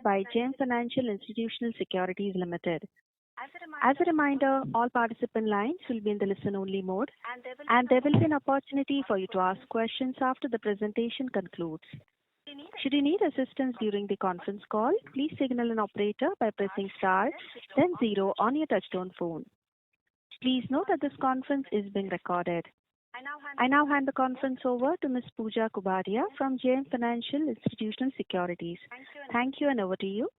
by JM Financial Institutional Securities Limited. As a reminder, all participant lines will be in the listen-only mode, and there will be an opportunity for you to ask questions after the presentation concludes. Should you need assistance during the conference call, please signal an operator by pressing star, then 0 on your touchtone phone. Please note that this conference is being recorded. I now hand the conference over to Ms. Pooja Kubadia from JM Financial Institutional Securities. Thank you, and over to you.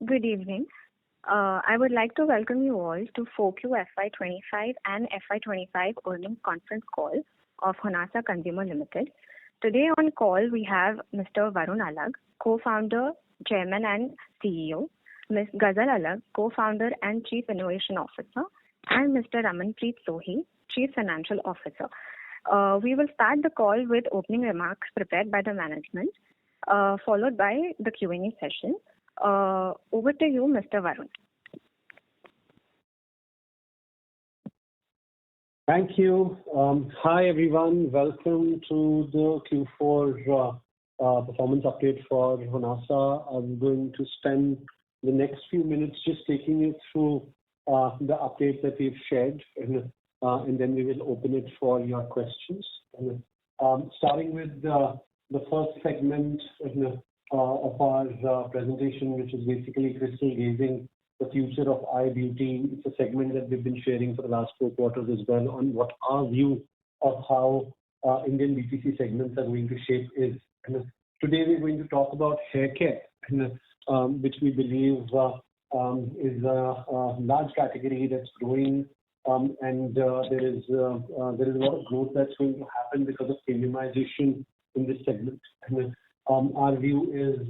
Good evening. I would like to welcome you all to Q4FY25 and FY25 earnings conference call of Honasa Consumer Limited. Today on call we have Mr. Varun Alagh, co-founder, chairman and CEO, Ms. Ghazal Alagh, co-founder and chief innovation officer, and Mr. Ramanpreet Sohi, chief financial officer. We will start the call with opening remarks prepared by the management, followed by the Q&A session. Over to you, Mr. Varun. Thank you. Hi, everyone. Welcome to the Q4 performance update for Honasa. I'm going to spend the next few minutes just taking you through the update that we've shared, and then we will open it for your questions. Starting with the first segment of our presentation, which is basically crystal gazing the future of eye beauty. It's a segment that we've been sharing for the last 4 quarters as well on what our view of how Indian BPC segments are going to shape is. Today we're going to talk about hair care, which we believe is a large category that's growing, and there is a lot of growth that's going to happen because of premiumization in this segment. Our view is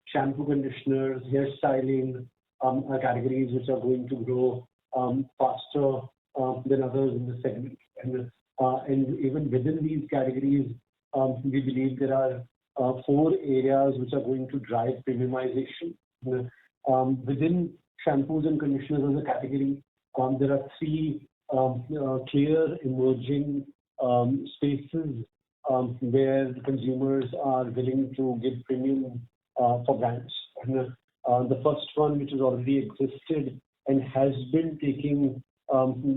shampoo, conditioners, hair styling are categories which are going to grow faster than others in the segment. And even within these categories, we believe there are 4 areas which are going to drive premiumization. Within shampoos and conditioners as a category, there are 3 clear emerging spaces where the consumers are willing to give premium for brands. The first one, which has already existed and has been taking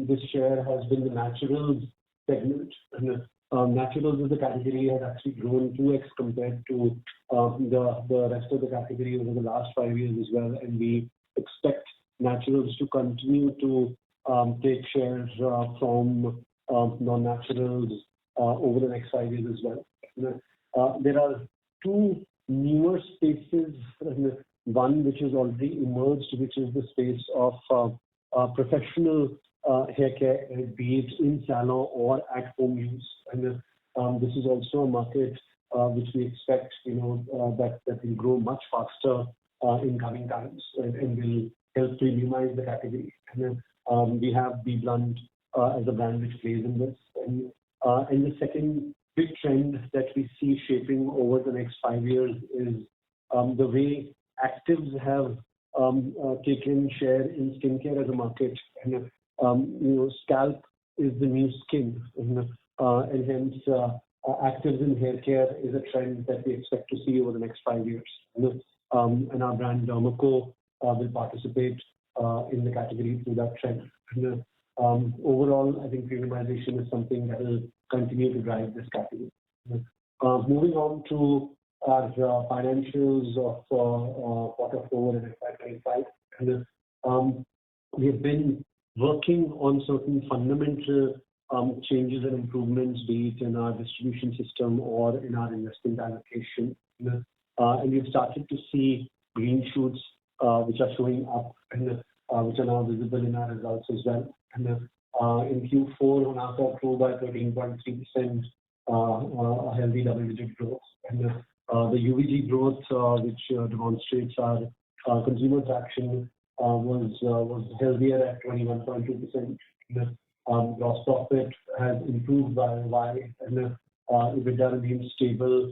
this share, has been the naturals segment. Naturals as a category has actually grown 2x compared to the rest of the category over the last 5 years as well, and we expect naturals to continue to take shares from non-naturals over the next 5 years as well. There are 2 newer spaces, one which has already emerged, which is the space of professional hair care, be it in salon or at home use. And this is also a market which we expect, that will grow much faster in coming times, and will help premiumize the category. And we have Be Blunt as a brand which plays in this. And the second big trend that we see shaping over the next 5 years is the way actives have taken share in skincare as a market. And scalp is the new skin, and hence actives in hair care is a trend that we expect to see over the next 5 years. And our brand Dermaco will participate in the category through that trend. And overall, I think premiumization is something that will continue to drive this category. Moving on to our financials of Q4 and FY25. And we have been working on certain fundamental changes and improvements, be it in our distribution system or in our investment allocation. And we've started to see green shoots which are showing up, and which are now visible in our results as well. And in Q4, Honasa grew by 13.3%, a healthy double-digit growth. And the UVG growth, which demonstrates our consumer traction, was healthier at 21.2%. Gross profit has improved by Y, and EBITDA remains stable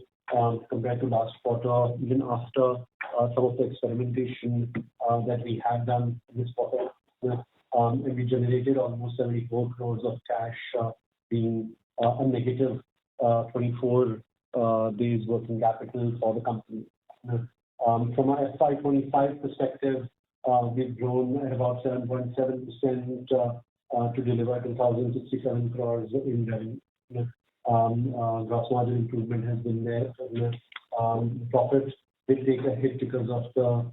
compared to last quarter, even after some of the experimentation that we have done this quarter. And we generated almost 74 crores of cash, being a negative 24 days working capital for the company. From a FY25 perspective, we've grown at about 7.7% to deliver 2,067 crores in revenue. Gross margin improvement has been there. Profit did take a hit because of the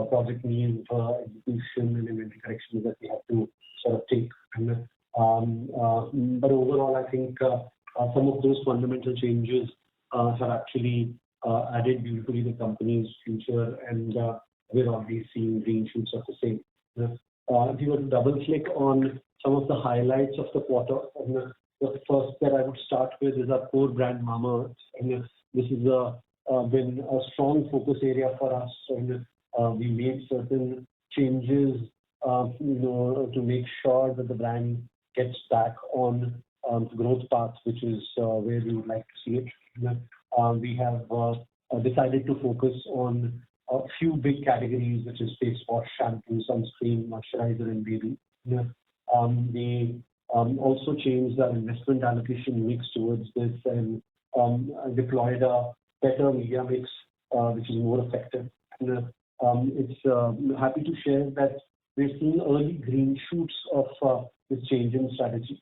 project need execution and inventory corrections that we have to sort of take. But overall, I think some of those fundamental changes have actually added beautifully to the company's future, and we're already seeing green shoots of the same. If you were to double-click on some of the highlights of the quarter, the first that I would start with is our core brand, Mamaearth. This has been a strong focus area for us, and we made certain changes, to make sure that the brand gets back on growth path, which is where we would like to see it. We have decided to focus on a few big categories, which is face wash, shampoo, sunscreen, moisturizer, and baby. We also changed our investment allocation mix towards this and deployed a better media mix, which is more effective. It's happy to share that we're seeing early green shoots of this change in strategy.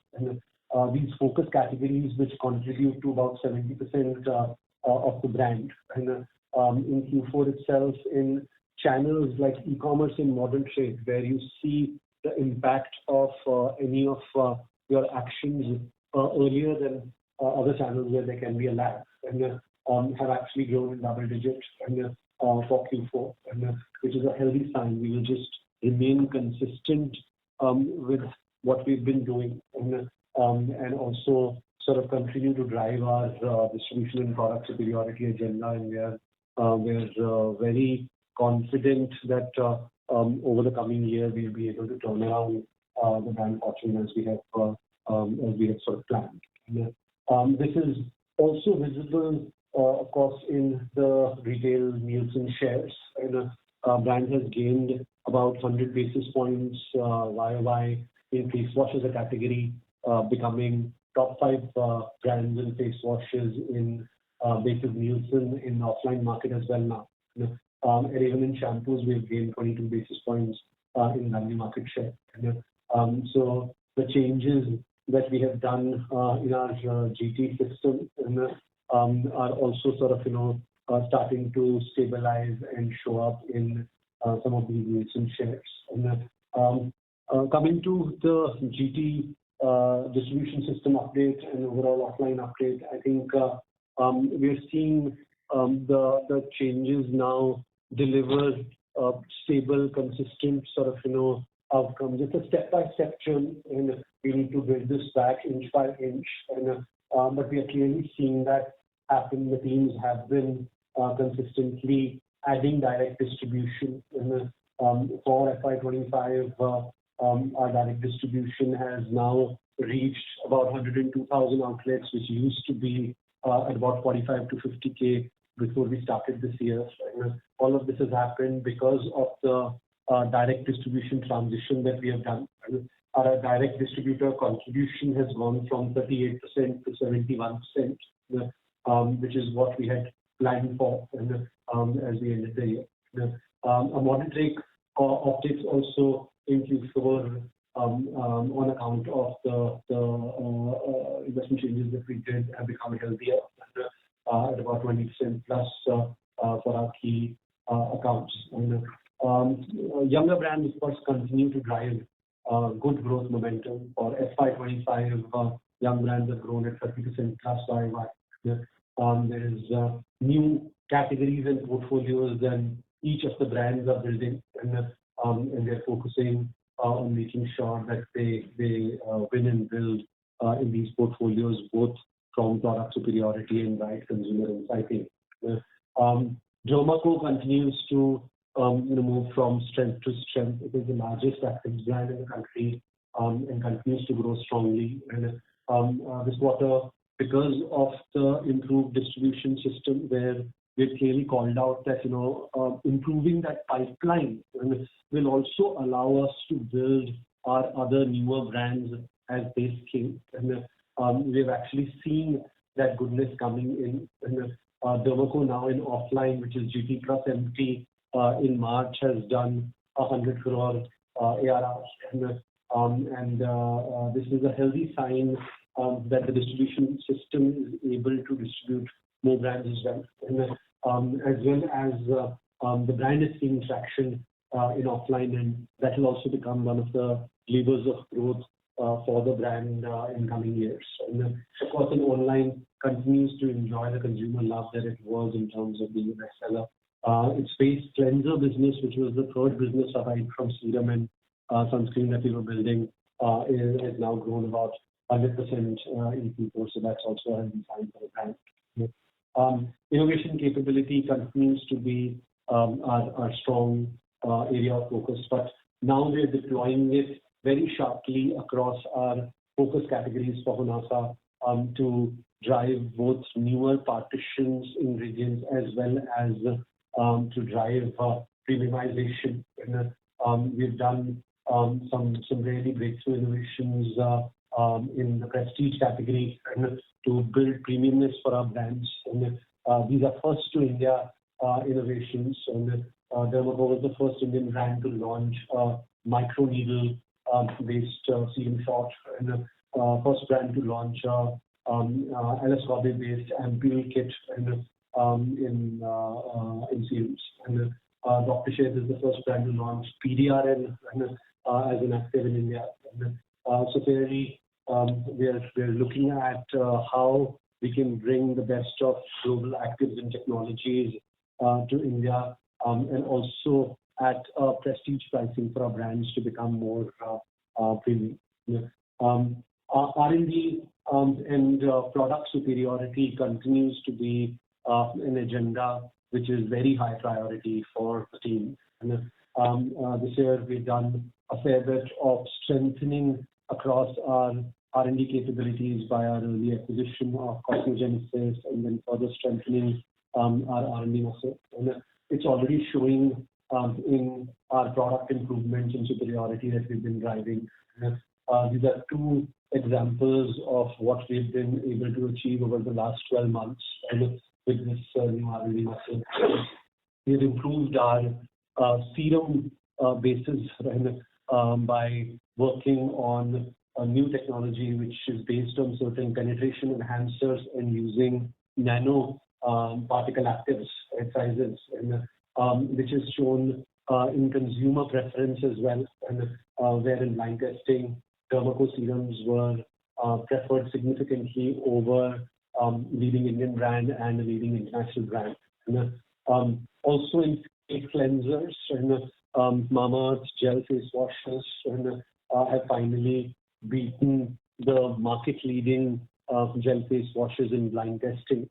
These focus categories, which contribute to about 70% of the brand. In Q4 itself, in channels like e-commerce and modern trade, where you see the impact of any of your actions earlier than other channels where there can be a lag, and have actually grown in double digits for Q4, which is a healthy sign. We will just remain consistent with what we've been doing, and also sort of continue to drive our distribution and product superiority agenda. And we're very confident that over the coming year we'll be able to turn around the brand fortune as we have sort of planned. This is also visible, of course, in the retail Nielsen shares. Brand has gained about 100 basis points YOY in face wash as a category, becoming top 5 brands in face washes in basis Nielsen in the offline market as well now. And even in shampoos, we've gained 22 basis points in value market share. So the changes that we have done in our GT system are also sort of starting to stabilize and show up in some of these Nielsen shares. Coming to the GT distribution system update and overall offline update, I think we're seeing the changes now deliver stable, consistent sort of outcomes. It's a step-by-step journey, and we need to build this back inch by inch. But we are clearly seeing that happen. The teams have been consistently adding direct distribution. For FY25, our direct distribution has now reached about 102,000 outlets, which used to be at about 45 to 50K before we started this year. All of this has happened because of the direct distribution transition that we have done. Our direct distributor contribution has gone from 38% to 71%, which is what we had planned for as we ended the year. A modern trade optics also in Q4 on account of the investment changes that we did have become healthier at about 20% plus for our key accounts. Younger brands, of course, continue to drive good growth momentum. For FY25, young brands have grown at 30% plus YY. There is new categories and portfolios that each of the brands are building, and they're focusing on making sure that they win and build in these portfolios, both from product superiority and right consumer insighting. Derma Co continues to move from strength to strength. It is the largest active brand in the country and continues to grow strongly. And this quarter, because of the improved distribution system, where we clearly called out that improving that pipeline will also allow us to build our other newer brands as they scale. And we've actually seen that goodness coming in. And Dermaco now in offline, which is GT plus MT, in March has done 100 crore ARR. And this is a healthy sign that the distribution system is able to distribute more brands as well. And as well as the brand is seeing traction in offline, and that will also become one of the levers of growth for the brand in coming years. And of course, in online continues to enjoy the consumer love that it was in terms of being a bestseller. Its face cleanser business, which was the third business aside from serum and sunscreen that we were building, has now grown about 100% in Q4, so that's also a healthy sign for the brand. Innovation capability continues to be our strong area of focus, but now we're deploying it very sharply across our focus categories for Honasa to drive both newer partitions, ingredients, as well as to drive premiumization. And we've done some really breakthrough innovations in the prestige category to build premiumness for our brands. And these are first to India innovations. And Dermaco was the first Indian brand to launch micro needle based serum shot, and first brand to launch LSCOB based ampule kit in serums. And Dr. Sheth is the first brand to launch PDRN as an active in India. And so clearly we're looking at how we can bring the best of global actives and technologies to India, and also at prestige pricing for our brands to become more premium. R&D and product superiority continues to be an agenda which is very high priority for the team. And this year we've done a fair bit of strengthening across our R&D capabilities by our early acquisition of Cosmogenesis, and then further strengthening our R&D muscle. And it's already showing in our product improvements and superiority that we've been driving. These are two examples of what we've been able to achieve over the last 12 months with this new R&D muscle. We've improved our serum bases by working on a new technology which is based on certain penetration enhancers and using nano particle actives at sizes, and which is shown in consumer preference as well. And where in blind testing, Dermaco serums were preferred significantly over leading Indian brand and a leading international brand. And also in face cleansers, and Mamaearth's gel face washes have finally beaten the market-leading gel face washes in blind testing.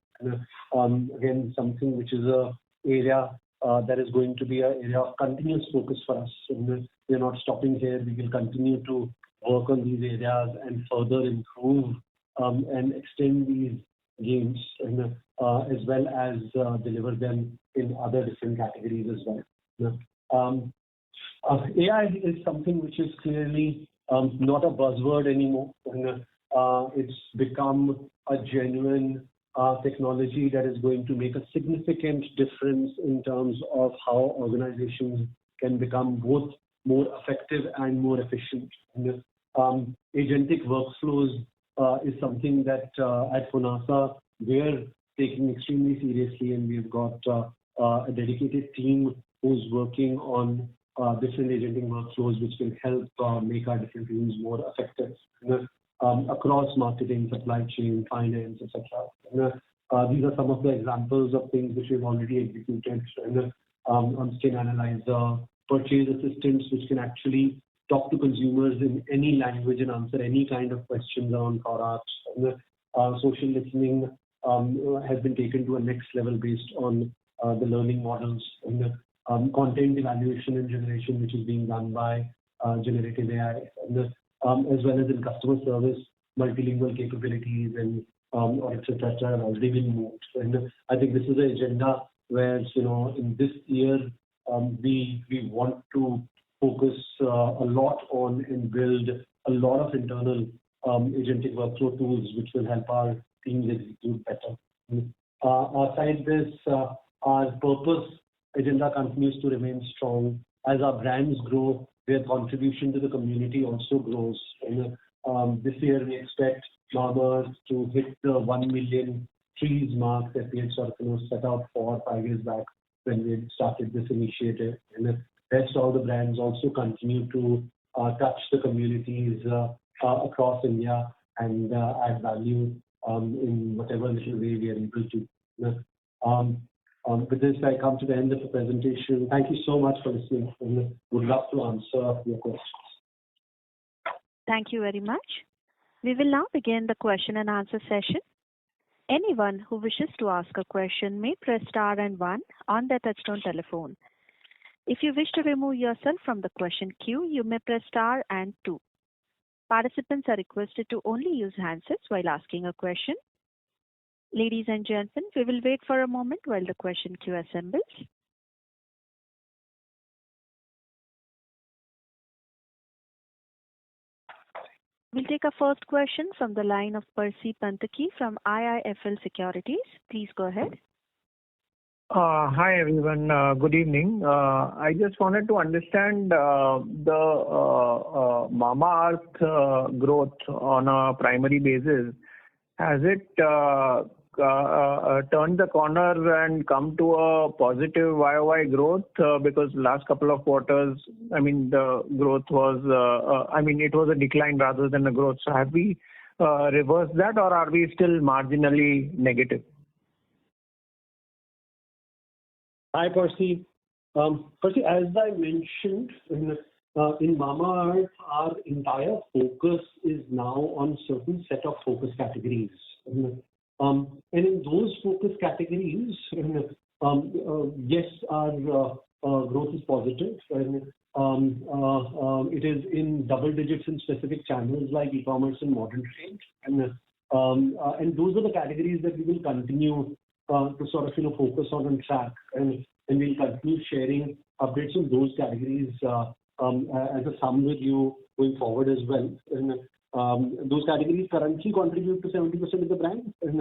And again, something which is a area that is going to be an area of continuous focus for us. And we're not stopping here. We will continue to work on these areas and further improve and extend these gains, and as well as deliver them in other different categories as well. AI is something which is clearly not a buzzword anymore. And it's become a genuine technology that is going to make a significant difference in terms of how organizations can become both more effective and more efficient. And agentic workflows is something that at Honasa we're taking extremely seriously, and we've got a dedicated team who's working on different agentic workflows which can help make our different teams more effective across marketing, supply chain, finance, etc. These are some of the examples of things which we've already executed. On Skin Analyzer, purchase assistants which can actually talk to consumers in any language and answer any kind of questions on products. Social listening has been taken to a next level based on the learning models, and content evaluation and generation which is being done by generative AI, and as well as in customer service, multilingual capabilities and etc. have already been moved. And I think this is an agenda where, in this year we want to focus a lot on and build a lot of internal agentic workflow tools which will help our teams execute better. Aside this, our purpose agenda continues to remain strong. As our brands grow, their contribution to the community also grows. This year we expect Mamaearth to hit the 1 million trees mark that we had set out 4 or 5 years back when we had started this initiative. And the rest all the brands also continue to touch the communities across India and add value in whatever little way we are able to. With this, I come to the end of the presentation. Thank you so much for listening, and would love to answer your questions. Thank you very much. We will now begin the question and answer session. Anyone who wishes to ask a question may press star and 1 on their touchtone telephone. If you wish to remove yourself from the question queue, you may press star and 2. Participants are requested to only use handsets while asking a question. Ladies and gentlemen, we will wait for a moment while the question queue assembles. We'll take a first question from the line of Percy Panthaki from IIFL Securities. Please go ahead. Hi everyone. Good evening. I just wanted to understand the Mamaearth growth on a primary basis. Has it turned the corner and come to a positive YOY growth? Because last couple of quarters, the growth was, it was a decline rather than a growth. So have we reversed that, or are we still marginally negative? Hi, Percy. Percy, as I mentioned, in Mamaearth, our entire focus is now on certain set of focus categories. And in those focus categories, yes, our growth is positive. It is in double digits in specific channels like e-commerce and modern trade. And those are the categories that we will continue to focus on and track. And we'll continue sharing updates on those categories as a sum with you going forward as well. And those categories currently contribute to 70% of the brand. And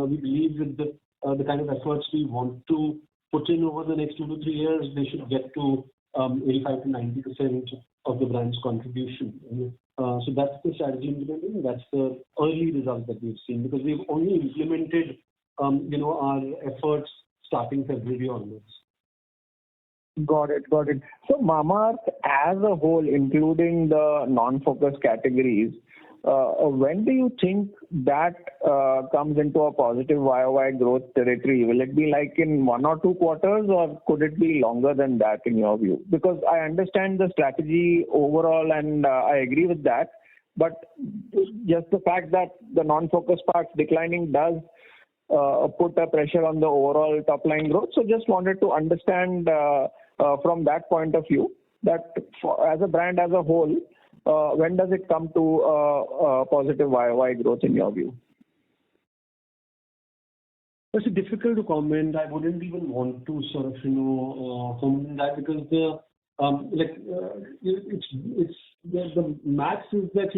we believe with the kind of efforts we want to put in over the next 2 to 3 years, they should get to 85 to 90% of the brand's contribution. So that's the strategy implementing. That's the early result that we've seen, because we've only implemented our efforts starting February onwards. Got it. So Mamaearth as a whole, including the non-focus categories, when do you think that comes into a positive YOY growth territory? Will it be like in 1 or 2 quarters, or could it be longer than that in your view? Because I understand the strategy overall and I agree with that. But just the fact that the non-focus parts declining does put a pressure on the overall top line growth. So just wanted to understand from that point of view that as a brand as a whole, when does it come to positive YOY growth in your view? It's difficult to comment. I wouldn't even want to comment on that, because the max is that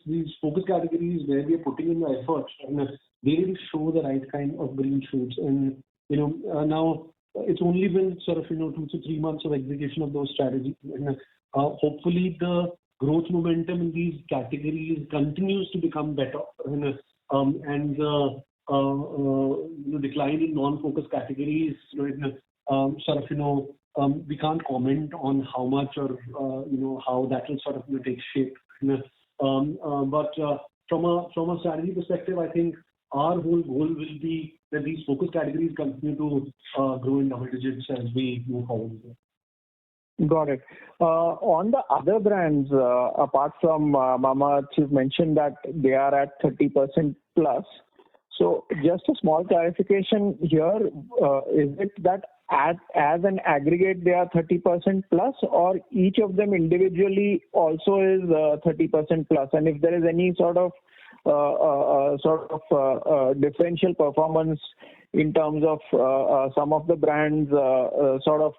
these focus categories where we are putting in the effort, and they will show the right kind of green shoots. And now it's only been 2 to 3 months of execution of those strategies. And hopefully the growth momentum in these categories continues to become better. And the decline in non-focus categories, we can't comment on how much or how that will take shape. But from a strategy perspective, I think our whole goal will be that these focus categories continue to grow in double digits as we move forward. Got it. On the other brands, apart from Mamaearth, you've mentioned that they are at 30% plus. So just a small clarification here, is it that as an aggregate they are 30% plus, or each of them individually also is 30% plus? And if there is any sort of differential performance in terms of some of the brands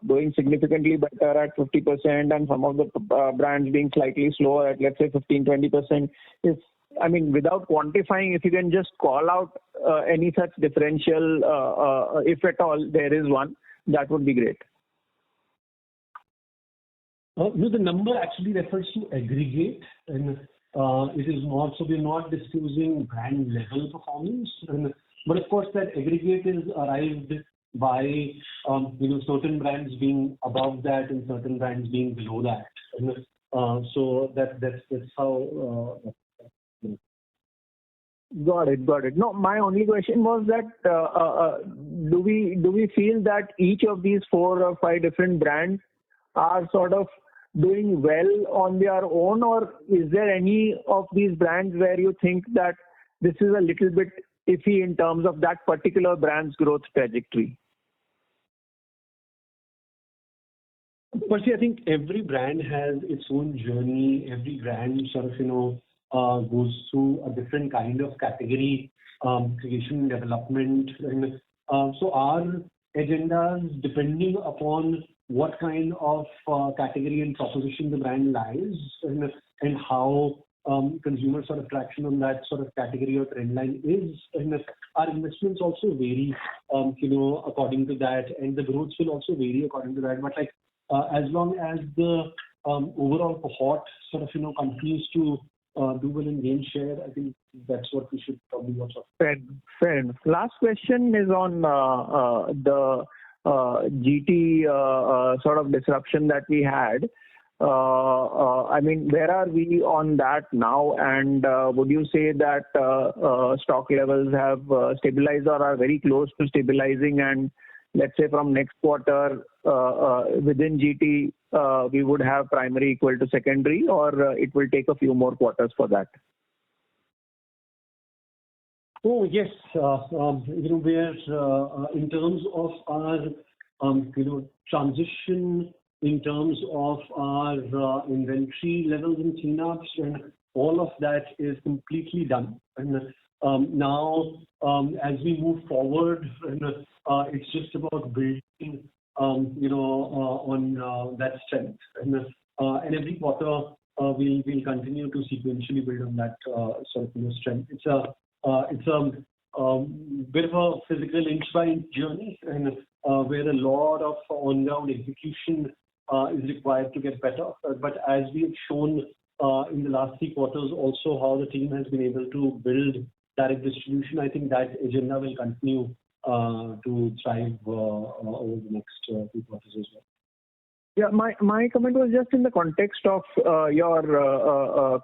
doing significantly better at 50% and some of the brands being slightly slower at, let's say, 15-20%. If I mean, without quantifying, if you can just call out any such differential, if at all there is one, that would be great. No, the number actually refers to aggregate, and it is not, so we're not disclosing brand level performance. But of course, that aggregate is arrived by certain brands being above that and certain brands being below that. So that's how. Got it. No, my only question was that do we feel that each of these 4 or 5 different brands are sort of doing well on their own, or is there any of these brands where you think that this is a little bit iffy in terms of that particular brand's growth trajectory? Firstly, I think every brand has its own journey. Every brand sort of, goes through a different kind of category creation, development. And so our agendas, depending upon what kind of category and proposition the brand lies, and how consumer sort of traction on that sort of category or trend line is. And our investments also vary, according to that, and the growth will also vary according to that. But as long as the overall cohort sort of continues to do well and gain share, I think that's what we should probably watch out. Fair enough. Last question is on the GT sort of disruption that we had. I mean, where are we on that now? And would you say that stock levels have stabilized or are very close to stabilizing? And let's say from next quarter within GT, we would have primary equal to secondary, or it will take a few more quarters for that? Oh, yes. We're in terms of our transition, in terms of our inventory levels and cleanups, and all of that is completely done. And now, as we move forward, it's just about building, on that strength. And every quarter, we'll continue to sequentially build on that sort of strength. It's a bit of a physical inch-by-inch journey, and where a lot of on-ground execution is required to get better. But as we have shown in the last 3 quarters, also how the team has been able to build direct distribution, I think that agenda will continue to thrive over the next 2 quarters as well. Yeah, my comment was just in the context of your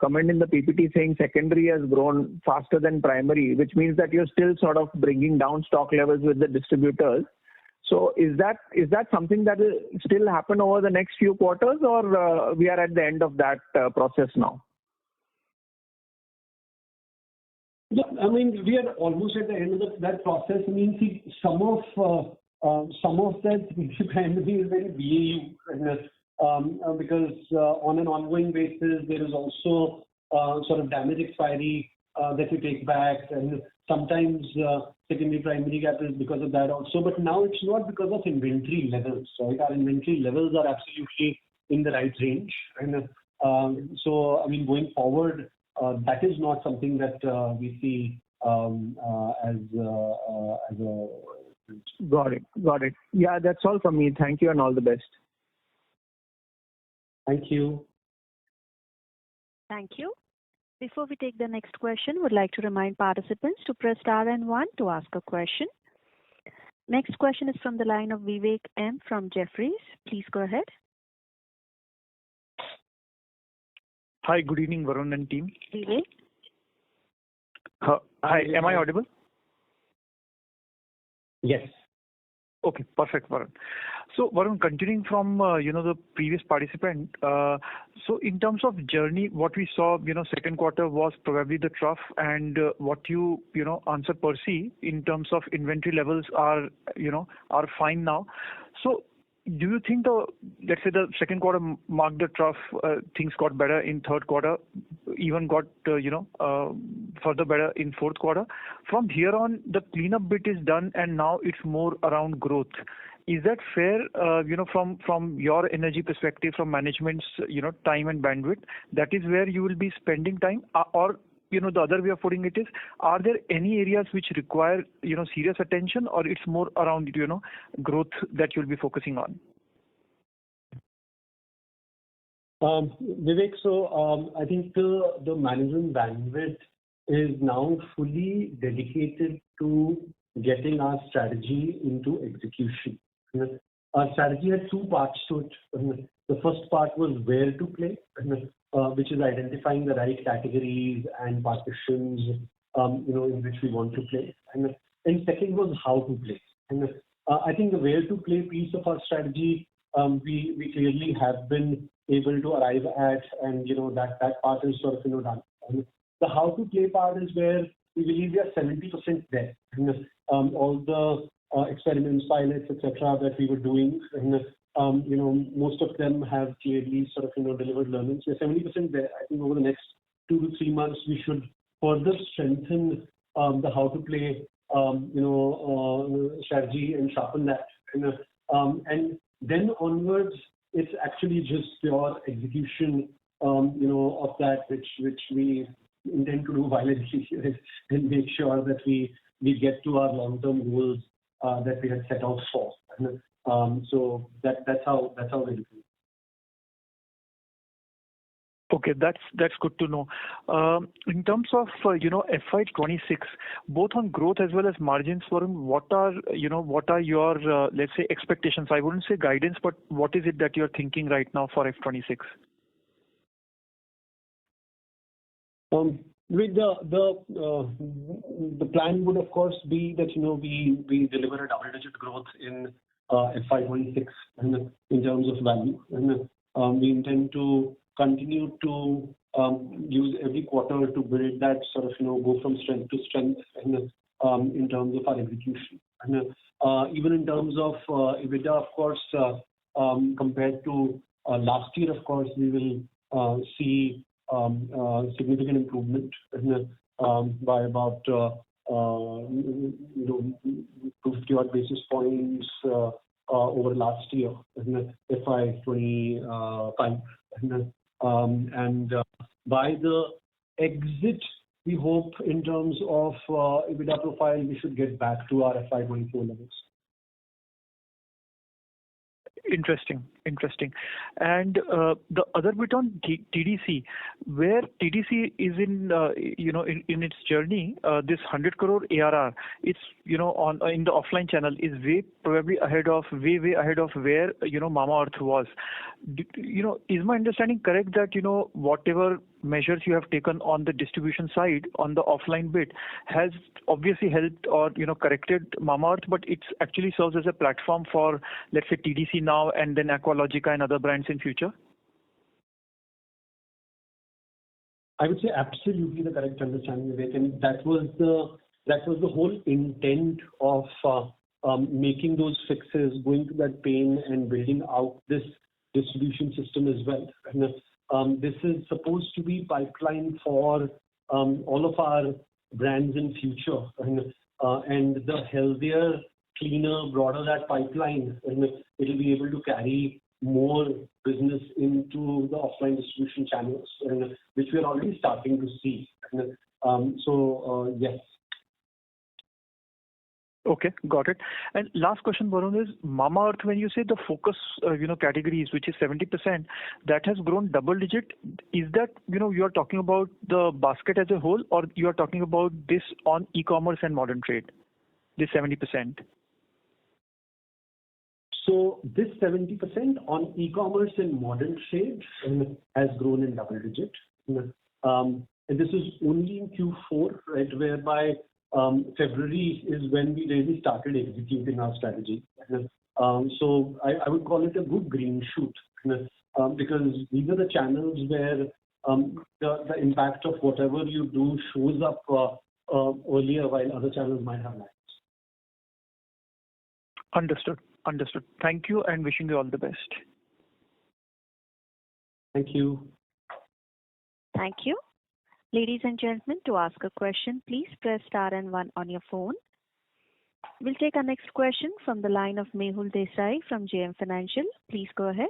comment in the PPT saying secondary has grown faster than primary, which means that you're still sort of bringing down stock levels with the distributors. So is that something that will still happen over the next few quarters, or we are at the end of that process now? Yeah, I mean, we are almost at the end of that process. I mean, see, some of that primary is very BAU, because on an ongoing basis, there is also sort of damage expiry that you take back, and sometimes secondary primary gap is because of that also. But now it's not because of inventory levels, right? Our inventory levels are absolutely in the right range. And so, I mean, going forward, that is not something that we see as a... Got it. Yeah, that's all from me. Thank you and all the best. Thank you. Thank you. Before we take the next question, would like to remind participants to press star and 1 to ask a question. Next question is from the line of Vivek M from Jefferies. Please go ahead. Hi, good evening, Varun and team. Vivek? Hi, am I audible? Yes. Okay, perfect, Varun. So, Varun, continuing from the previous participant, so in terms of journey, what we saw, second quarter was probably the trough, and what you answered Percy in terms of inventory levels are fine now. So, do you think let's say the second quarter marked the trough, things got better in third quarter, even got further better in fourth quarter? From here on, the cleanup bit is done, and now it's more around growth. Is that fair? From your energy perspective, from management's time and bandwidth, that is where you will be spending time, or the other way of putting it is, are there any areas which require, serious attention, or it's more around, growth that you'll be focusing on? Vivek, so I think the management bandwidth is now fully dedicated to getting our strategy into execution. Our strategy had two parts to it. The first part was where to play, which is identifying the right categories and partitions, in which we want to play. And second was how to play. I think the where to play piece of our strategy, we clearly have been able to arrive at, and that part is sort of done. The how to play part is where we believe we are 70% there. All the experiments, pilots, etc., that we were doing, most of them have clearly sort of delivered learnings. We're 70% there. I think over the next 2 to 3 months we should further strengthen the how to play strategy and sharpen that. And then onwards, it's actually just pure execution, of that which we intend to do violently and make sure that we get to our long-term goals that we had set out for. So that's how we do it. Okay, that's good to know. In terms of FY26, both on growth as well as margins, Varun, what are your let's say expectations? I wouldn't say guidance, but what is it that you're thinking right now for F26? With the plan would of course be that we deliver a double-digit growth in FY26 in terms of value, and we intend to continue to use every quarter to build that sort of go from strength to strength in terms of our execution. And even in terms of EBITDA, of course, compared to last year, of course, we will see significant improvement by about 250 odd basis points over last year, FY25. And by the exit, we hope in terms of EBITDA profile, we should get back to our FY24 levels. Interesting. And the other bit on TDC, where TDC is in in its journey, this 100 crore ARR, it's on in the offline channel is way ahead of where Mamaearth was. Is my understanding correct that whatever measures you have taken on the distribution side on the offline bit has obviously helped or corrected Mamaearth, but it actually serves as a platform for, let's say, TDC now and then Aqualogica and other brands in future? I would say absolutely the correct understanding, Vivek, and that was the whole intent of making those fixes, going through that pain and building out this distribution system as well. And this is supposed to be pipeline for all of our brands in future, and the healthier, cleaner, broader that pipeline, and it'll be able to carry more business into the offline distribution channels, which we are already starting to see. So yes. Okay, got it. And last question, Varun, is Mamaearth, when you say the focus, categories, which is 70%, that has grown double digit. Is that, you are talking about the basket as a whole, or you are talking about this on e-commerce and modern trade, this 70%? So this 70% on e-commerce and modern trade has grown in double digit. And this is only in Q4, right, whereby February is when we really started executing our strategy. So I would call it a good green shoot, because these are the channels where the impact of whatever you do shows up earlier, while other channels might have lagged. Understood. Thank you, and wishing you all the best. Thank you. Thank you. Ladies and gentlemen, to ask a question, please press star and 1 on your phone. We'll take our next question from the line of Mehul Desai from JM Financial. Please go ahead.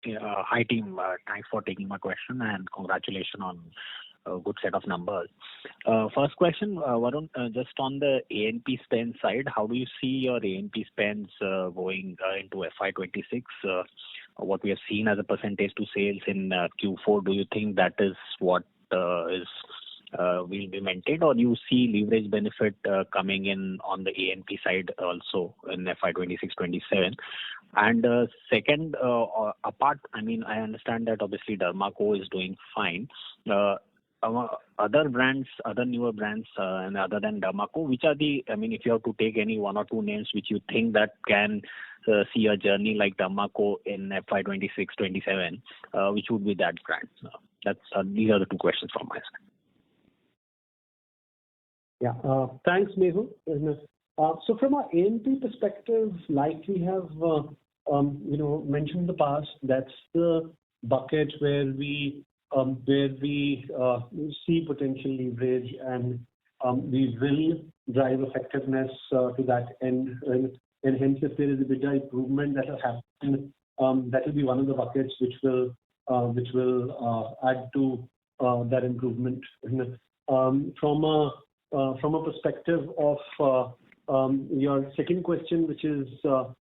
Hi team, thanks for taking my question and congratulations on a good set of numbers. First question, Varun, just on the A&P spend side, how do you see your A&P spends going into FY26? What we have seen as a percentage to sales in Q4, do you think that is what is will be maintained, or you see leverage benefit coming in on the A&P side also in FY26-27? And second, apart, I mean, I understand that obviously Dermaco is doing fine. Other brands, other newer brands, and other than Dermaco, which are the, I mean, if you have to take any one or two names which you think that can see a journey like Dermaco in FY26-27, which would be that brand? These are the two questions from my side. Yeah, thanks, Mehul. So from our A&P perspective, like we have mentioned in the past, that's the bucket where we see potential leverage, and we will drive effectiveness to that end. And hence, if there is a bigger improvement that will happen, that will be one of the buckets which will add to that improvement. From a perspective of your second question, which is the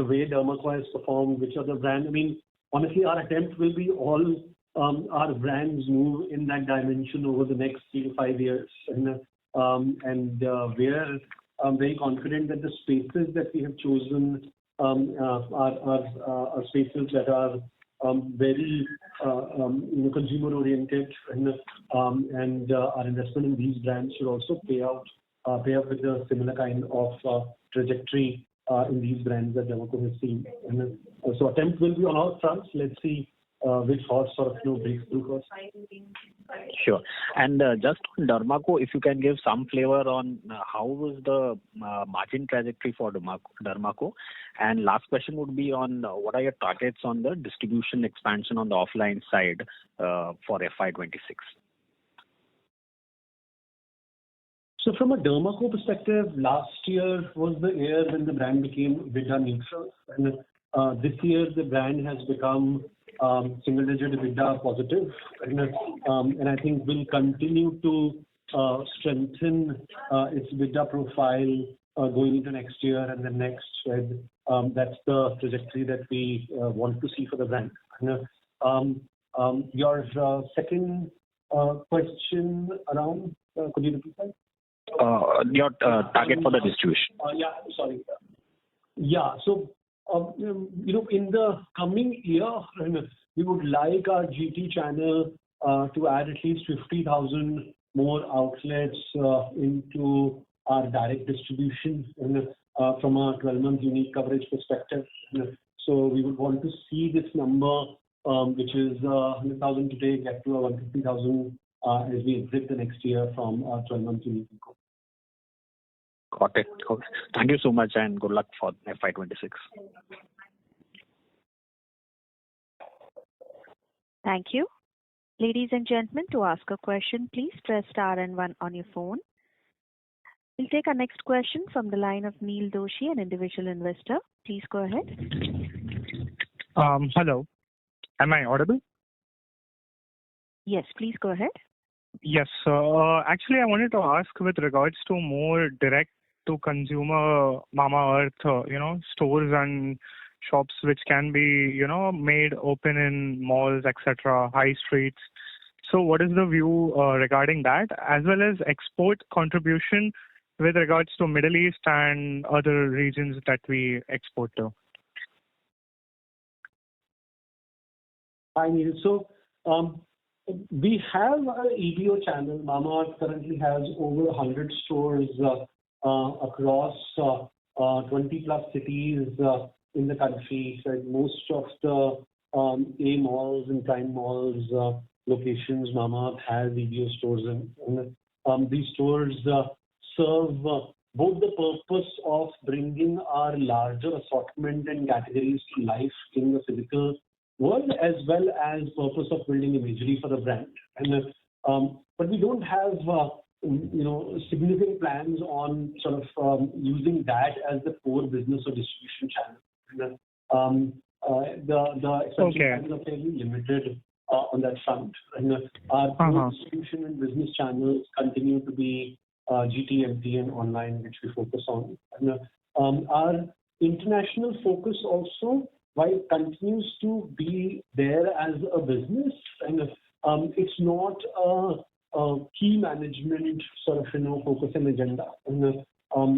way Dermaco has performed, which other brand? I mean, honestly, our attempt will be all our brands move in that dimension over the next 3 to 5 years. And we're very confident that the spaces that we have chosen are spaces that are very consumer oriented, and our investment in these brands should also pay out with a similar kind of trajectory in these brands that Dermaco has seen. And so attempt will be on all fronts. Let's see which horse sort of breaks through first. Sure. And just on Dermaco, if you can give some flavor on how was the margin trajectory for Dermaco. And last question would be on what are your targets on the distribution expansion on the offline side for FY26? So from a Dermaco perspective, last year was the year when the brand became EBITDA neutral. And this year, the brand has become single-digit EBITDA positive. And I think will continue to strengthen its EBITDA profile going into next year and the next. That's the trajectory that we want to see for the brand. Your second question around, could you repeat that? Your target for the distribution. Yeah, sorry. Yeah, so in the coming year, we would like our GT channel to add at least 50,000 more outlets into our direct distribution from a 12-month unique coverage perspective. So we would want to see this number, which is 100,000 today, get to 150,000 as we exit the next year from our 12-month unique coverage. Got it. Okay. Thank you so much, and good luck for FY26. Thank you. Ladies and gentlemen, to ask a question, please press star and 1 on your phone. We'll take our next question from the line of Neil Doshi, an individual investor. Please go ahead. Hello. Am I audible? Yes, please go ahead. Yes. Actually, I wanted to ask with regards to more direct to consumer Mamaearth, stores and shops which can be, made open in malls, etc., high streets. So what is the view regarding that, as well as export contribution with regards to Middle East and other regions that we export to? Hi, Neil. So we have an EBO channel. Mamaearth currently has over 100 stores across 20 plus cities in the country. So most of the A malls and prime malls locations, Mamaearth has EBO stores in. And these stores serve both the purpose of bringing our larger assortment and categories to life in the physical world, as well as purpose of building imagery for the brand. And but we don't have significant plans on sort of using that as the core business or distribution channel. The expansion plans are fairly limited on that front. And our core distribution and business channels continue to be GT, MT, and online, which we focus on. And our international focus also, while it continues to be there as a business, and it's not a key management sort of focus and agenda. And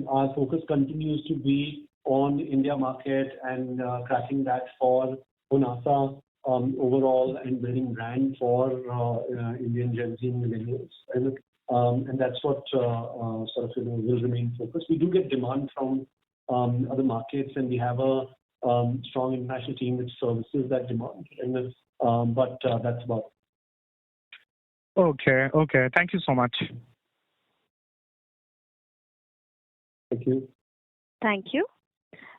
our focus continues to be on India market and cracking that for Honasa overall and building brand for Indian Gen Z and millennials. And that's what sort of will remain focused. We do get demand from other markets, and we have a strong international team which services that demand. And but that's about it. Okay. Thank you so much. Thank you. Thank you.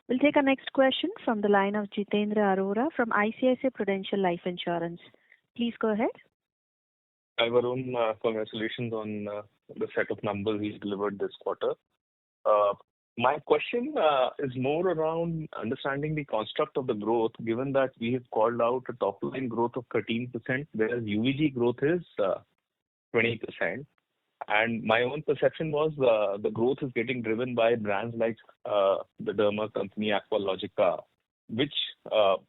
We'll take our next question from the line of Jitendra Arora from ICICI Prudential Life Insurance. Please go ahead. Hi, Varun. Congratulations on the set of numbers you delivered this quarter. My question is more around understanding the construct of the growth, given that we have called out a top line growth of 13%, whereas UVG growth is 20%. And my own perception was the growth is getting driven by brands like the Derma company, Aqualogica, which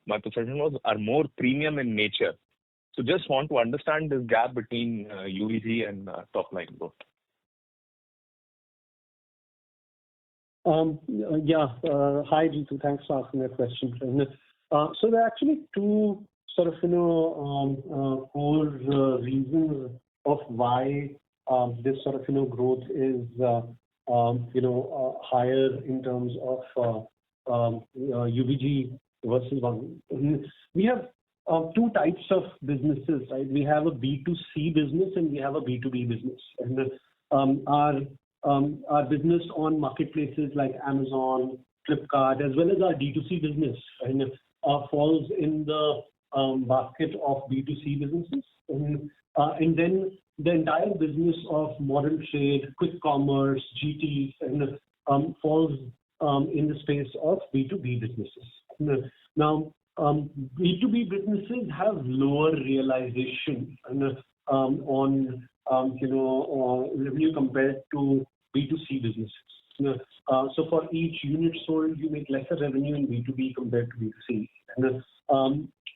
my perception was are more premium in nature. So just want to understand this gap between UVG and top line growth. Hi, Jitu. Thanks for asking that question. So there are actually two sort of core reasons of why this sort of growth is higher in terms of UVG versus one. We have two types of businesses, right? We have a B2C business and we have a B2B business. And our business on marketplaces like Amazon, Flipkart, as well as our D2C business, and falls in the basket of B2C businesses. And then the entire business of modern trade, quick commerce, GT, and falls in the space of B2B businesses. Now, B2B businesses have lower realization on revenue compared to B2C businesses. So for each unit sold, you make lesser revenue in B2B compared to B2C.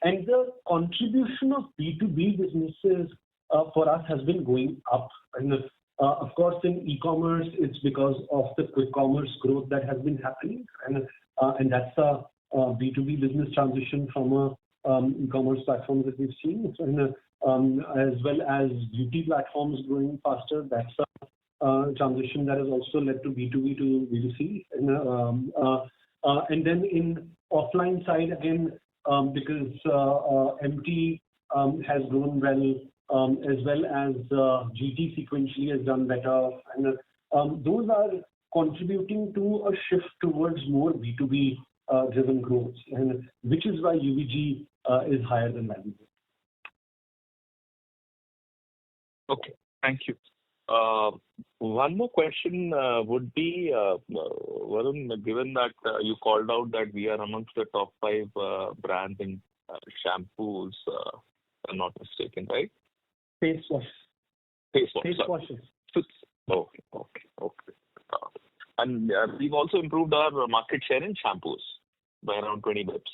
And the contribution of B2B businesses for us has been going up. And of course, in e-commerce, it's because of the quick commerce growth that has been happening. And that's a B2B business transition from e-commerce platforms that we've seen. And, as well as beauty platforms growing faster, that's a transition that has also led to B2B to B2C. And then in offline side, again, because MT has grown well, as well as GT sequentially has done better. And those are contributing to a shift towards more B2B driven growth, and which is why UVG is higher than value. Okay, thank you. One more question would be, Varun, given that you called out that we are amongst the top 5 brands in shampoos, if I'm not mistaken, right? Face wash. Face wash. Face washes. Okay. And we've also improved our market share in shampoos by around 20 bips.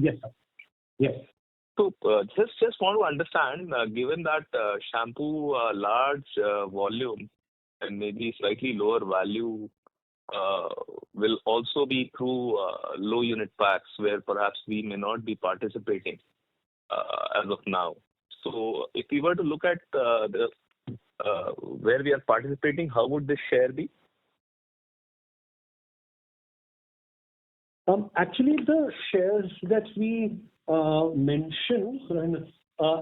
Yes, sir. Yes. So just want to understand, given that shampoo large volume and maybe slightly lower value will also be through low unit packs where perhaps we may not be participating as of now. So if we were to look at where we are participating, how would this share be? Actually, the shares that we mention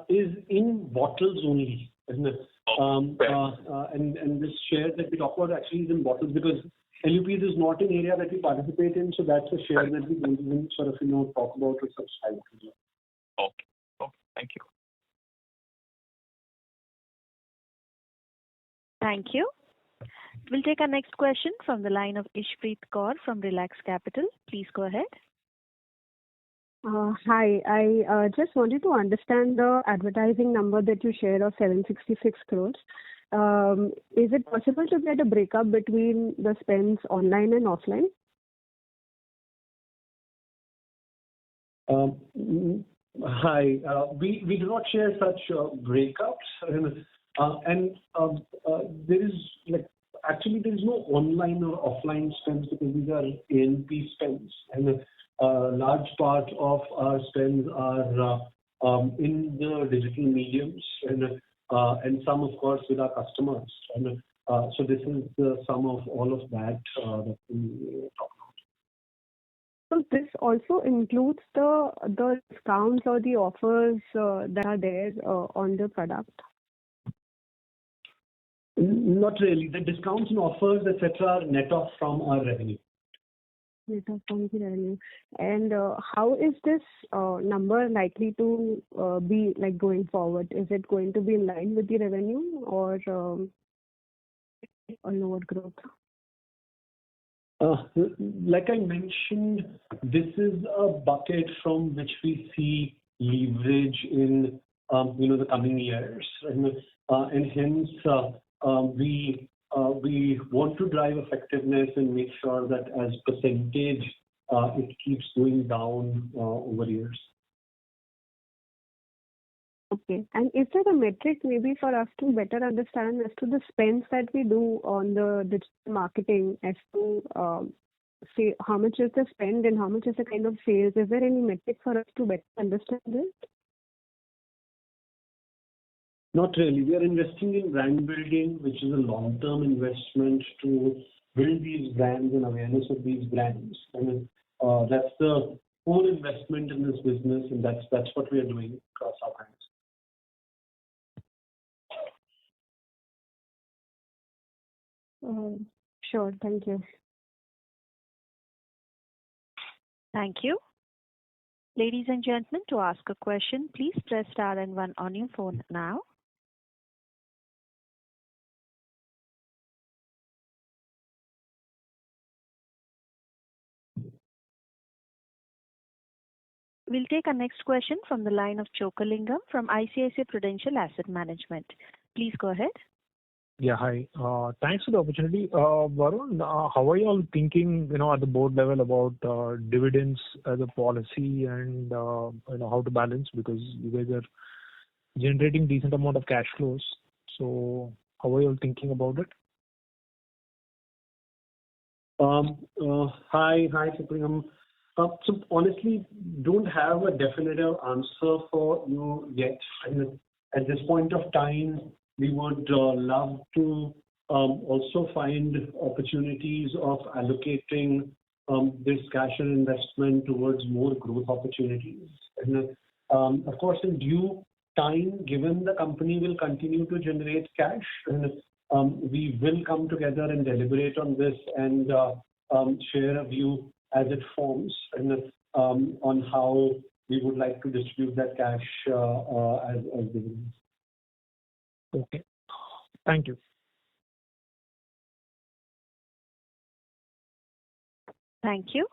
is in bottles only. And this share that we talk about actually is in bottles because LUPs is not an area that we participate in, so that's a share that we don't even sort of talk about or subscribe to. Okay, thank you. Thank you. We'll take our next question from the line of Ishpreet Kaur from Relax Capital. Please go ahead. Hi. I just wanted to understand the advertising number that you shared of 766 crores. Is it possible to get a breakup between the spends online and offline? Hi. We do not share such breakups. There is actually there is no online or offline spends because these are A&P spends. And a large part of our spends are in the digital mediums and some, of course, with our customers. So this is the sum of all of that that we talk about. So this also includes the discounts or the offers that are there on the product? Not really. The discounts and offers, etc., are net off from our revenue. Net off from the revenue. And how is this number likely to be like going forward? Is it going to be in line with the revenue or a lower growth? Like I mentioned, this is a bucket from which we see leverage in the coming years, and hence we want to drive effectiveness and make sure that as percentage it keeps going down over years. Okay. And is there a metric maybe for us to better understand as to the spends that we do on the digital marketing as to say how much is the spend and how much is the kind of sales? Is there any metric for us to better understand this? Not really. We are investing in brand building, which is a long-term investment to build these brands and awareness of these brands. And that's the whole investment in this business, and that's what we are doing across our brands. Sure. Thank you. Thank you. Ladies and gentlemen, to ask a question, please press star and one on your phone now. We'll take our next question from the line of Chokalingam from ICICI Prudential Asset Management. Please go ahead. Yeah, hi. Thanks for the opportunity. Varun, how are you all thinking, at the board level about dividends as a policy and, how to balance, because you guys are generating decent amount of cash flows. So how are you all thinking about it? Hi, Chokalingam. So honestly, don't have a definitive answer for you yet. And at this point of time, we would love to also find opportunities of allocating this cash and investment towards more growth opportunities. And of course, in due time, given the company will continue to generate cash, and we will come together and deliberate on this and share a view as it forms and on how we would like to distribute that cash as dividends. Okay. Thank you. Thank you.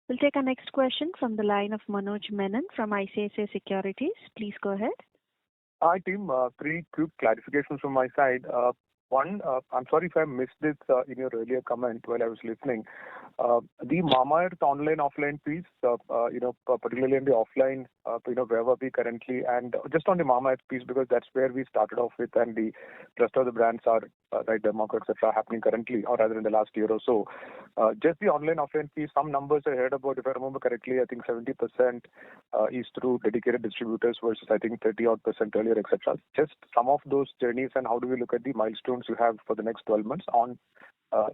We'll take our next question from the line of Manoj Menon from ICICI Securities. Please go ahead. Hi, team. Three quick clarifications from my side. One, I'm sorry if I missed this in your earlier comment while I was listening. The Mamaearth online-offline piece, particularly in the offline, where were we currently? And just on the Mamaearth piece, because that's where we started off with, and the rest of the brands are, right, Derma, etc., happening currently, or rather in the last year or so. Just the online-offline piece, some numbers I heard about, if I remember correctly, I think 70% is through dedicated distributors versus, I think, 30-odd% earlier, etc. Just some of those journeys and how do we look at the milestones you have for the next 12 months on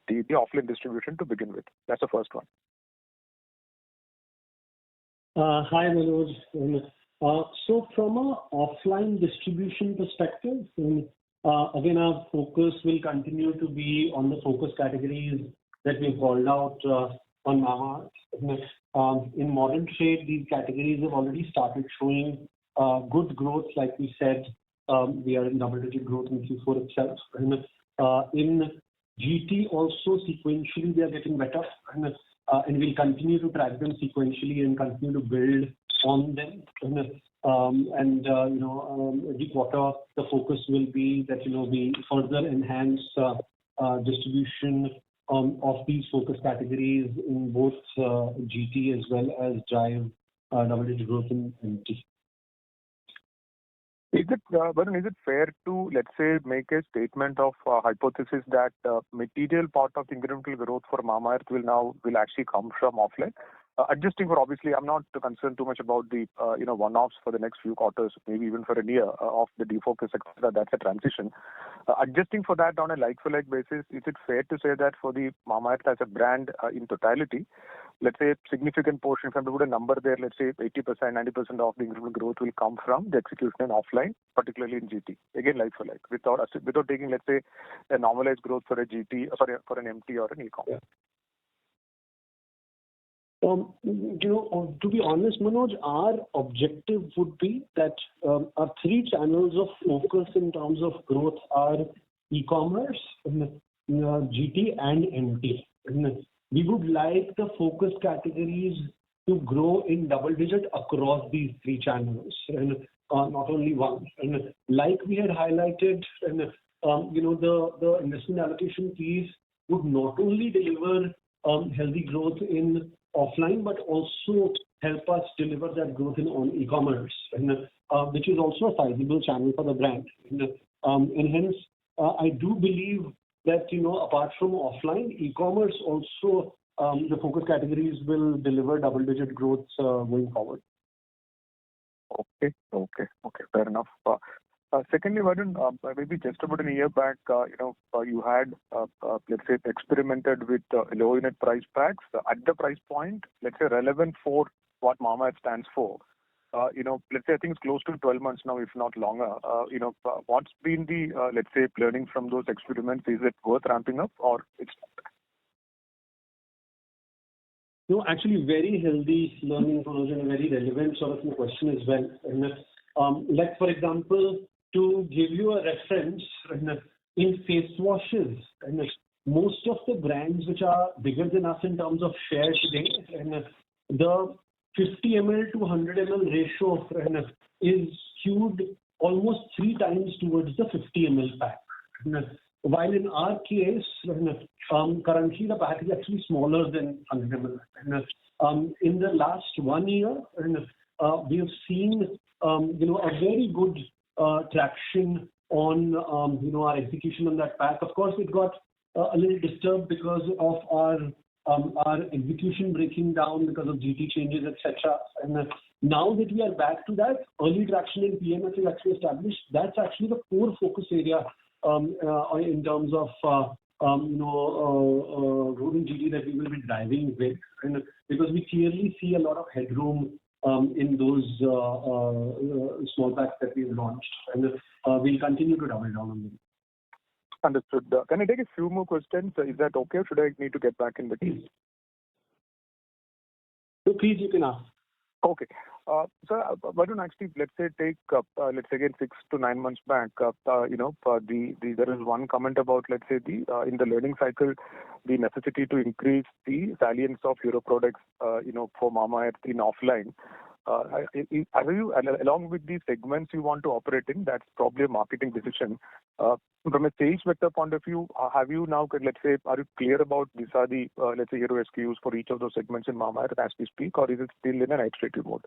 the offline distribution to begin with? That's the first one. Hi, Manoj. So from a offline distribution perspective, again, our focus will continue to be on the focus categories that we've called out on Mamaearth. In modern trade, these categories have already started showing good growth. Like we said, we are in double-digit growth in Q4 itself. In GT also sequentially, they are getting better. And we'll continue to track them sequentially and continue to build on them. Every quarter the focus will be that we further enhance distribution of these focus categories in both GT as well as drive double-digit growth in MT. Varun, is it fair to, let's say, make a statement of hypothesis that material part of incremental growth for Mamaearth will actually come from offline? Adjusting for, obviously, I'm not concerned too much about the one-offs for the next few quarters, maybe even for a year of the defocus, etc. That's a transition. Adjusting for that on a like-for-like basis, is it fair to say that for the Mamaearth as a brand in totality, let's say significant portion, if I put a number there, let's say 80%, 90% of the incremental growth will come from the execution in offline, particularly in GT. Again, like-for-like, without taking, let's say, a normalized growth for a GT, for an MT or an e-com. Yeah. To be honest, Manoj, our objective would be that our three channels of focus in terms of growth are e-commerce, GT, and MT. We would like the focus categories to grow in double digit across these three channels, not only one. Like we had highlighted, the investment allocation piece would not only deliver healthy growth in offline, but also help us deliver that growth in on e-commerce, which is also a sizable channel for the brand. And hence, I do believe that, apart from offline, e-commerce also, the focus categories will deliver double-digit growth going forward. Okay, fair enough. Secondly, Varun, maybe just about a year back, you had, let's say, experimented with low unit price packs at the price point, let's say, relevant for what Mamaearth stands for. Let's say I think it's close to 12 months now, if not longer. What's been the, let's say, learning from those experiments? Is it worth ramping up or it's not? No, actually, very healthy learning, Manoj, and a very relevant sort of question as well. Like, for example, to give you a reference, in face washes, most of the brands which are bigger than us in terms of share today, the 50 ml to 100 ml ratio is skewed almost 3 times towards the 50 ml pack. While in our case, currently the pack is actually smaller than 100 ml. In the last 1 year, we have seen a very good traction on our execution on that pack. Of course, it got a little disturbed because of our execution breaking down because of GT changes, etc. And now that we are back to that, early traction in PMS is actually established. That's actually the core focus area in terms of growth in GT that we will be driving with, because we clearly see a lot of headroom in those small packs that we've launched, and we'll continue to double down on them. Understood. Can I take a few more questions? Is that okay, or should I need to get back in the queue? So please, you can ask. Okay. So, Varun, actually, let's say again 6 to 9 months back, there is one comment about, let's say, in the learning cycle, the necessity to increase the salience of hero products, for Mamaearth in offline. Are you, along with the segments you want to operate in, that's probably a marketing decision. From a sales vector point of view, have you now, let's say, are you clear about these are the, let's say, hero SKUs for each of those segments in Mamaearth as we speak, or is it still in an iterative mode?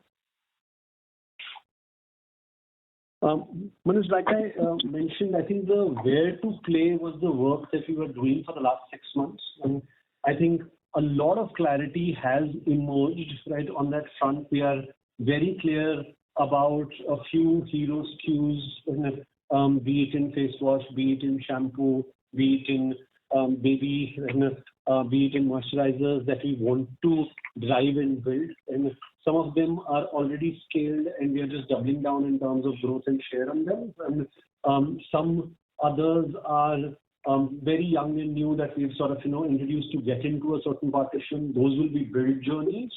Manoj, like I mentioned, I think the where to play was the work that we were doing for the last 6 months. And I think a lot of clarity has emerged right on that front. We are very clear about a few hero SKUs, be it in face wash, be it in shampoo, be it in baby, be it in moisturizers that we want to drive and build. And some of them are already scaled and we are just doubling down in terms of growth and share on them. And some others are very young and new that we've sort of, introduced to get into a certain partition. Those will be build journeys.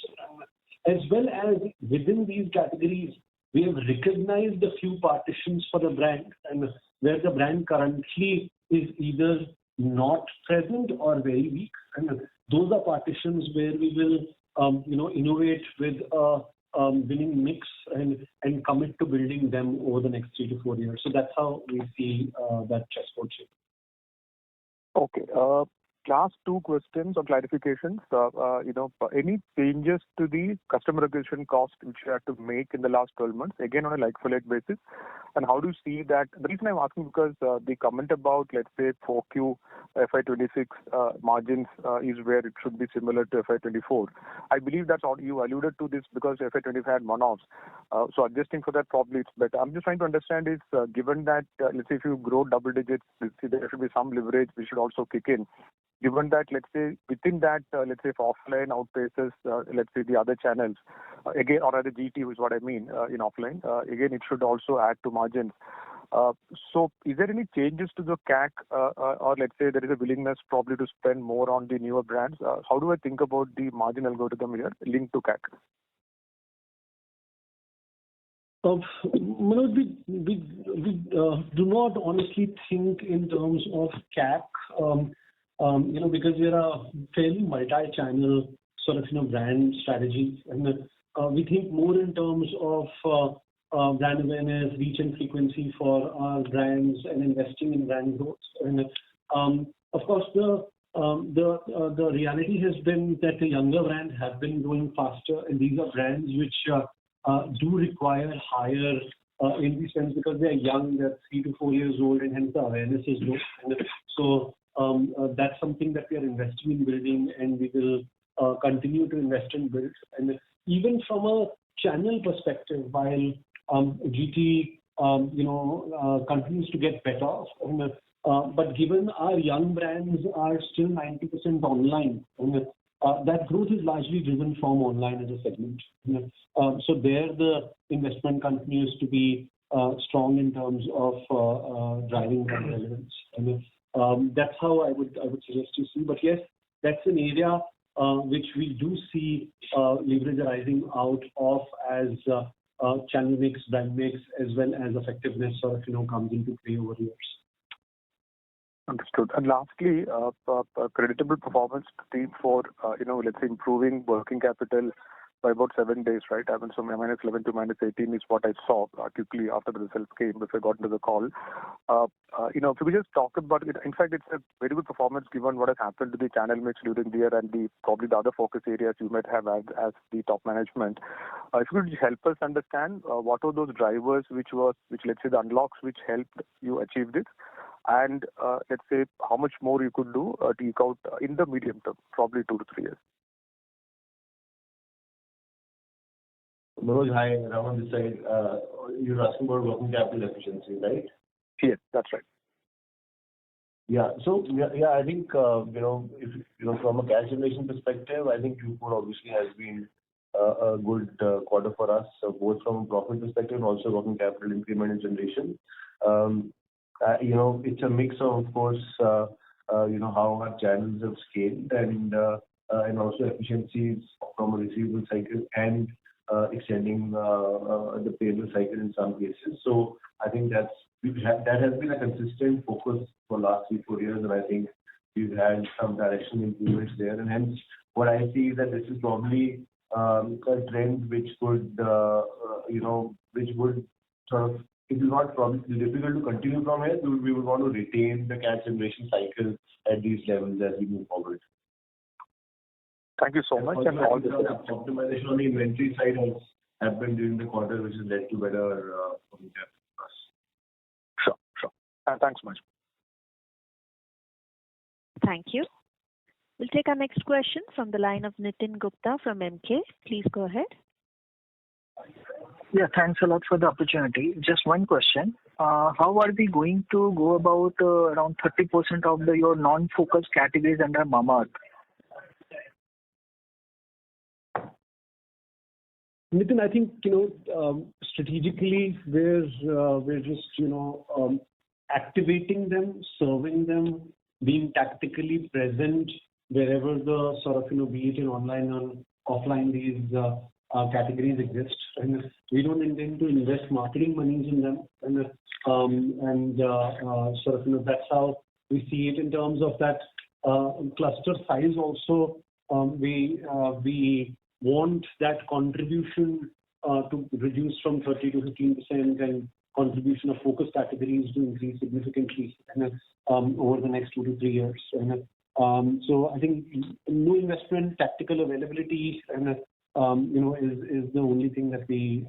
As well as within these categories, we have recognized a few partitions for the brand, and where the brand currently is either not present or very weak. And those are partitions where we will, innovate with a winning mix and commit to building them over the next 3 to 4 years. So that's how we see that chessboard shape. Okay. Last two questions or clarifications. Any changes to the customer acquisition cost which you had to make in the last 12 months, again on a like-for-like basis? And how do you see that? The reason I'm asking because the comment about, let's say, 4Q FY26 margins is where it should be similar to FY24. I believe that's all you alluded to this because FY25 had one-offs. So adjusting for that probably it's better. I'm just trying to understand is given that, let's say, if you grow double digits, there should be some leverage which should also kick in. Given that, let's say, within that, let's say, if offline outpaces, let's say, the other channels, again, or rather GT is what I mean in offline, again, it should also add to margins. So is there any changes to the CAC or let's say there is a willingness probably to spend more on the newer brands? How do I think about the margin algorithm here linked to CAC? Manoj, we do not honestly think in terms of CAC. Because we are a fairly multi-channel sort of, brand strategy. And we think more in terms of brand awareness, reach and frequency for our brands and investing in brand growth. And of course, the reality has been that the younger brands have been growing faster, and these are brands which do require higher investments because they are young, they're 3 to 4 years old, and hence the awareness is low. And so that's something that we are investing in building, and we will continue to invest and build. And even from a channel perspective, while GT continues to get better, but given our young brands are still 90% online, that growth is largely driven from online as a segment. So there the investment continues to be strong in terms of driving brand relevance. And that's how I would suggest you see. But yes, that's an area which we do see leverage arising out of as channel mix, brand mix, as well as effectiveness sort of comes into play over years. Understood. And lastly, creditable performance team for let's say improving working capital by about 7 days, right? I mean, so minus 11 to minus 18 is what I saw quickly after the results came before I got into the call. If you could just talk about it. In fact, it's a very good performance given what has happened to the channel mix during the year and probably the other focus areas you might have as the top management. If you could help us understand what are those drivers which let's say the unlocks which helped you achieve this, and let's say how much more you could do to eke out in the medium term, probably 2 to 3 years. Manoj, hi, Ram on this side. You're asking about working capital efficiency, right? Yes, that's right. Yeah. So I think if from a cash generation perspective, I think Q4 obviously has been a good quarter for us, both from a profit perspective and also working capital increment and generation. It's a mix of course, how our channels have scaled and also efficiencies from a receivable cycle and extending the payable cycle in some cases. So I think that has been a consistent focus for last 3-4 years, and I think we've had some directional improvements there. And hence, what I see is that this is probably a trend which would sort of, it is not probably difficult to continue from here. We would want to retain the cash generation cycle at these levels as we move forward. Thank you so much. And all the optimization on the inventory side has happened during the quarter, which has led to better working capital for us. Sure. Thanks much. Thank you. We'll take our next question from the line of Nitin Gupta from MK. Please go ahead. Yeah, thanks a lot for the opportunity. Just one question. How are we going to go about around 30% of your non-focus categories under Mamaearth? Nitin, I think strategically we're just activating them, serving them, being tactically present wherever the sort of be it in online or offline these categories exist, and we don't intend to invest marketing monies in them, and sort of that's how we see it in terms of that cluster size. Also, we want that contribution to reduce from 30 to 15%, and contribution of focus categories to increase significantly over the next 2 to 3 years. So I think new investment, tactical availability, and is the only thing that we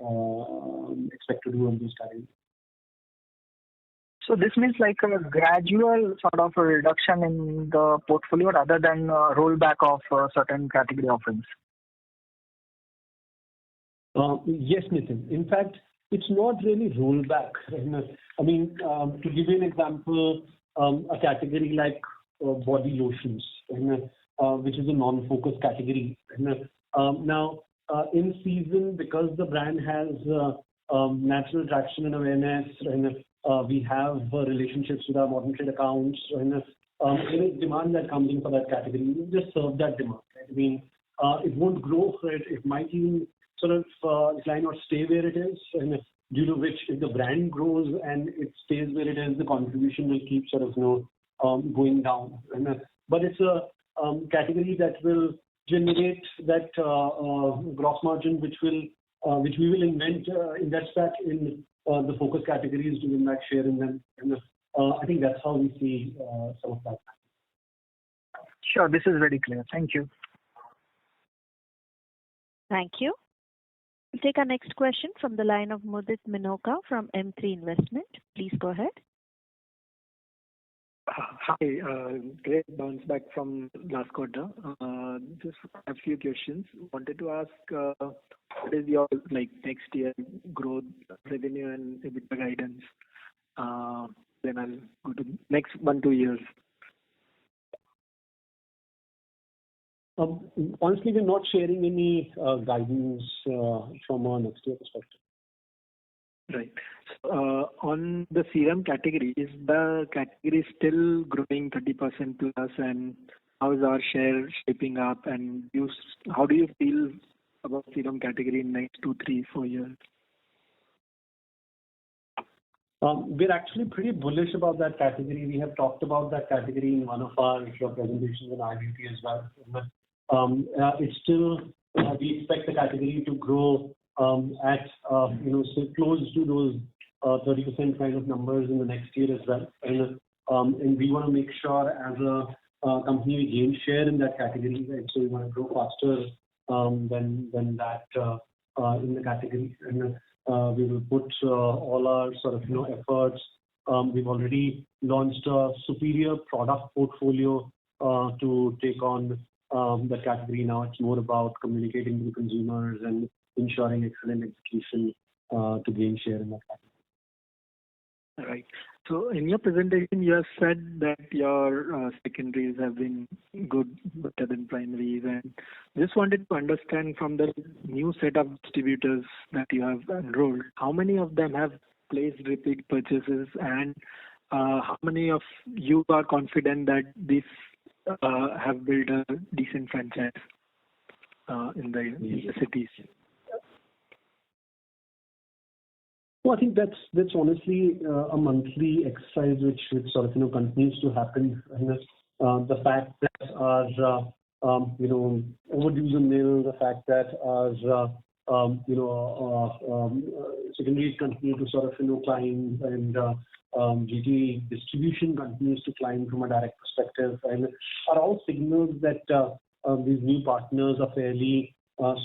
expect to do on these categories. So this means like a gradual sort of a reduction in the portfolio rather than a rollback of certain category offerings. Yes, Nitin. In fact, it's not really rollback. I mean, to give you an example, a category like body lotions, which is a non-focus category. Now, in season, because the brand has natural traction and awareness, we have relationships with our modern trade accounts, and there is demand that comes in for that category. We just serve that demand. Right? I mean, it won't grow. It might even sort of decline or stay where it is, and due to which, if the brand grows and it stays where it is, the contribution will keep sort of going down. But it's a category that will generate that gross margin, which we will invest back in the focus categories to win back share in them. And I think that's how we see some of that. Sure, this is very clear. Thank you. Thank you. We'll take our next question from the line of Mudit Minocha from M3 Investment. Please go ahead. Hi, great bounce back from last quarter. Just a few questions. Wanted to ask, what is your next year growth, revenue, and EBITDA guidance? Then I'll go to next 1-2 years. Honestly, we're not sharing any guidance from our next year perspective. Right. So, on the serum category, is the category still growing 30% plus, and how is our share shaping up? And how do you feel about serum category in next 2, 3, 4 years? We're actually pretty bullish about that category. We have talked about that category in one of our presentations on IBP as well. It's still, we expect the category to grow at so close to those 30% kind of numbers in the next year as well. And we want to make sure as a company we gain share in that category, right? So we want to grow faster than that in the category. And we will put all our sort of efforts. We've already launched a superior product portfolio to take on the category. Now it's more about communicating to the consumers and ensuring excellent execution to gain share in that category. Right. So in your presentation, you have said that your secondaries have been good, better than primaries, and just wanted to understand from the new set of distributors that you have enrolled, how many of them have placed repeat purchases, and how many of you are confident that these have built a decent franchise in the cities? Well, I think that's honestly a monthly exercise which sort of continues to happen. And the fact that our overdues in nil, the fact that our secondaries continue to sort of climb, and GT distribution continues to climb from a direct perspective, and are all signals that these new partners are fairly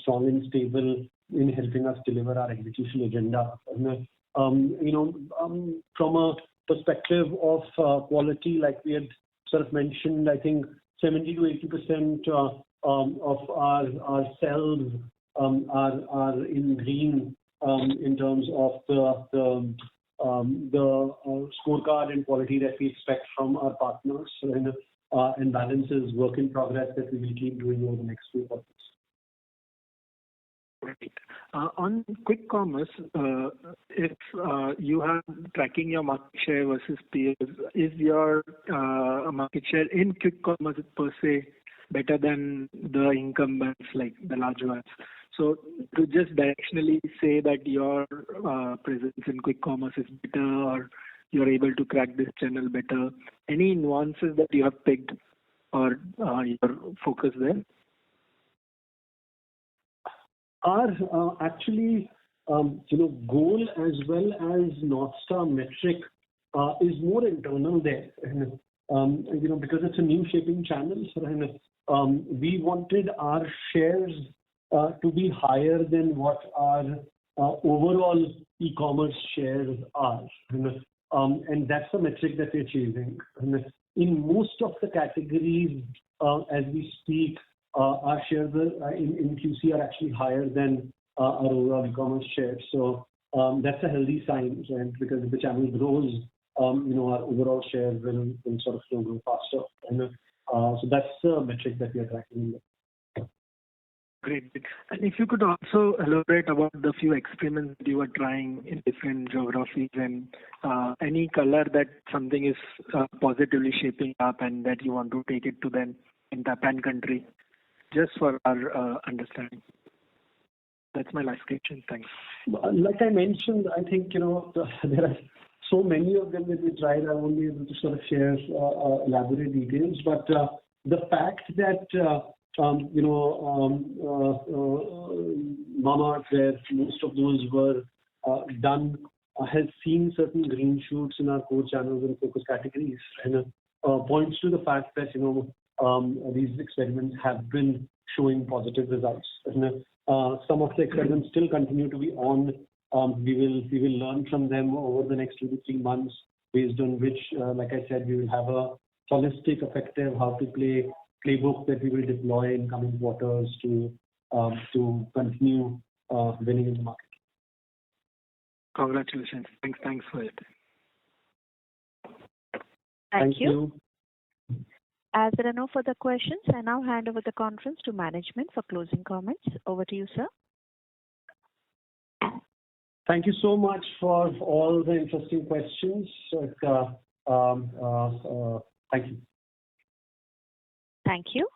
strong and stable in helping us deliver our execution agenda. And, from a perspective of quality, like we had sort of mentioned, I think 70 to 80% of our cells are in green in terms of the scorecard and quality that we expect from our partners, and balance is work in progress that we will keep doing over the next few quarters. Right. On quick commerce, if you are tracking your market share versus peers, is your market share in quick commerce per se better than the incumbents, like the large ones? So to just directionally say that your presence in quick commerce is better, or you're able to crack this channel better, any nuances that you have picked or your focus there? Our actually goal as well as North Star metric is more internal there. Because it's a new shaping channel, we wanted our shares to be higher than what our overall e-commerce shares are. And that's the metric that we're chasing. In most of the categories, as we speak, our shares in QC are actually higher than our overall e-commerce shares. So that's a healthy sign, and because if the channel grows, our overall share will sort of grow faster. So that's the metric that we are tracking. Great. And if you could also elaborate about the few experiments that you are trying in different geographies and any color that something is positively shaping up and that you want to take it to them in the pan country, just for our understanding. That's my last question. Thanks. Like I mentioned, I think, there are so many of them that we tried. I won't be able to sort of share elaborate details, but the fact that Mamaearth, where most of those were done, has seen certain green shoots in our core channels and focus categories, and points to the fact that these experiments have been showing positive results. And, some of the experiments still continue to be on. We will learn from them over the next 2 to 3 months, based on which, like I said, we will have a holistic, effective how to play playbook that we will deploy in coming quarters to continue winning in the market. Congratulations. Thanks for it. Thank you. As there are no further questions, I now hand over the conference to management for closing comments. Over to you, sir. Thank you so much for all the interesting questions. Thank you. Thank you.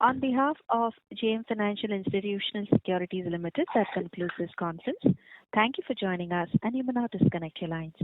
On behalf of JM Financial Institutional Securities Limited, that concludes this conference. Thank you for joining us, and you may now disconnect your lines.